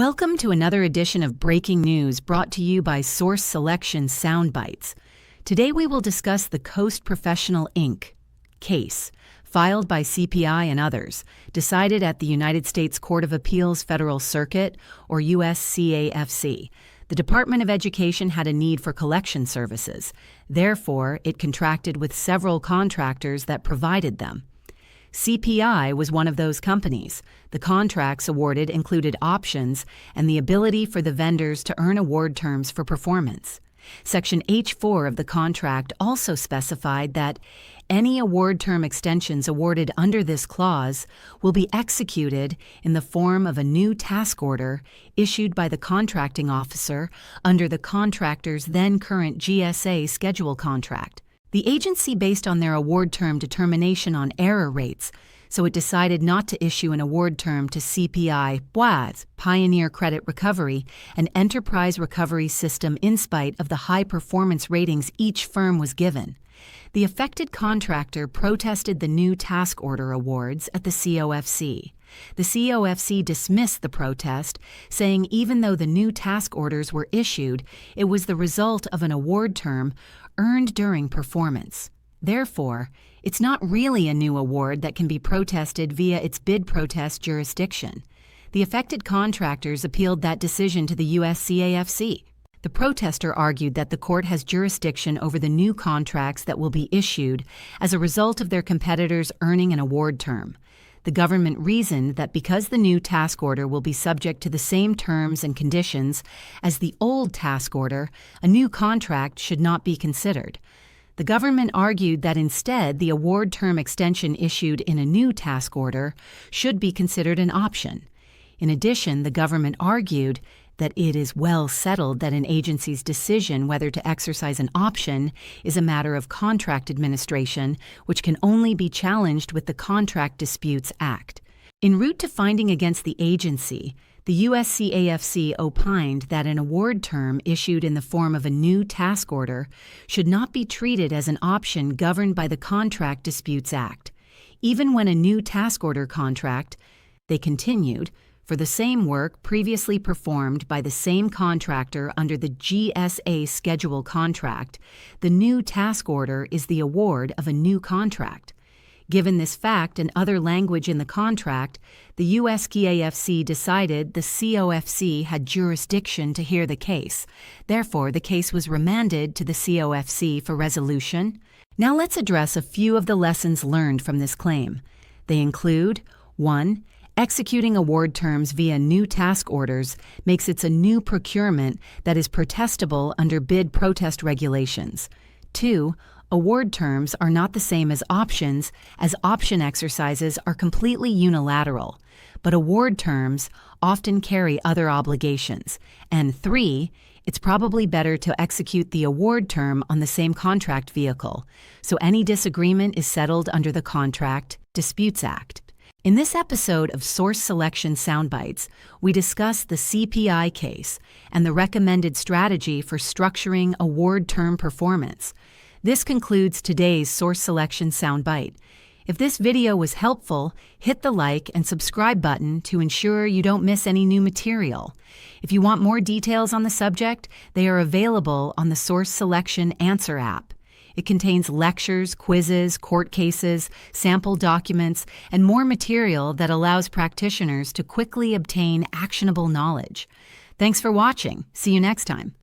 Welcome to another edition of Breaking News brought to you by Source Selection Soundbites. Today we will discuss the Coast Professional Inc. case, filed by CPI and others, decided at the United States Court of Appeals Federal Circuit, or USCAFC. The Department of Education had a need for collection services. Therefore, it contracted with several contractors that provided them. CPI was one of those companies. The contracts awarded included options and the ability for the vendors to earn award terms for performance. Section H4 of the contract also specified that any award term extensions awarded under this clause will be executed in the form of a new task order issued by the contracting officer under the contractor's then current GSA schedule contract. The agency based on their award term determination on error rates, so it decided not to issue an award term to CPI, BWAS, Pioneer Credit Recovery, and Enterprise Recovery System in spite of the high performance ratings each firm was given. The affected contractor protested the new task order awards at the COFC. The COFC dismissed the protest, saying even though the new task orders were issued, it was the result of an award term earned during performance. Therefore, it's not really a new award that can be protested via its bid protest jurisdiction. The affected contractors appealed that decision to the USCAFC. The protester argued that the court has jurisdiction over the new contracts that will be issued as a result of their competitors earning an award term. The government reasoned that because the new task order will be subject to the same terms and conditions as the old task order, a new contract should not be considered. The government argued that instead the award term extension issued in a new task order should be considered an option. In addition, the government argued that it is well settled that an agency's decision whether to exercise an option is a matter of contract administration, which can only be challenged with the Contract Disputes Act. En route to finding against the agency, the USCAFC opined that an award term issued in the form of a new task order should not be treated as an option governed by the Contract Disputes Act. Even when a new task order contract, they continued, for the same work previously performed by the same contractor under the GSA schedule contract, the new task order is the award of a new contract. Given this fact and other language in the contract, the USCAFC decided the COFC had jurisdiction to hear the case. Therefore, the case was remanded to the COFC for resolution. Now let's address a few of the lessons learned from this claim. They include 1. Executing award terms via new task orders makes it a new procurement that is protestable under bid protest regulations. 2. Award terms are not the same as options, as option exercises are completely unilateral, but award terms often carry other obligations. And 3. It's probably better to execute the award term on the same contract vehicle, so any disagreement is settled under the Contract Disputes Act. In this episode of Source Selection Soundbites, we discuss the CPI case and the recommended strategy for structuring award term performance. This concludes today's Source Selection Soundbite. If this video was helpful, hit the like and subscribe button to ensure you don't miss any new material. If you want more details on the subject, they are available on the Source Selection Answer app. It contains lectures, quizzes, court cases, sample documents, and more material that allows practitioners to quickly obtain actionable knowledge. Thanks for watching. See you next time.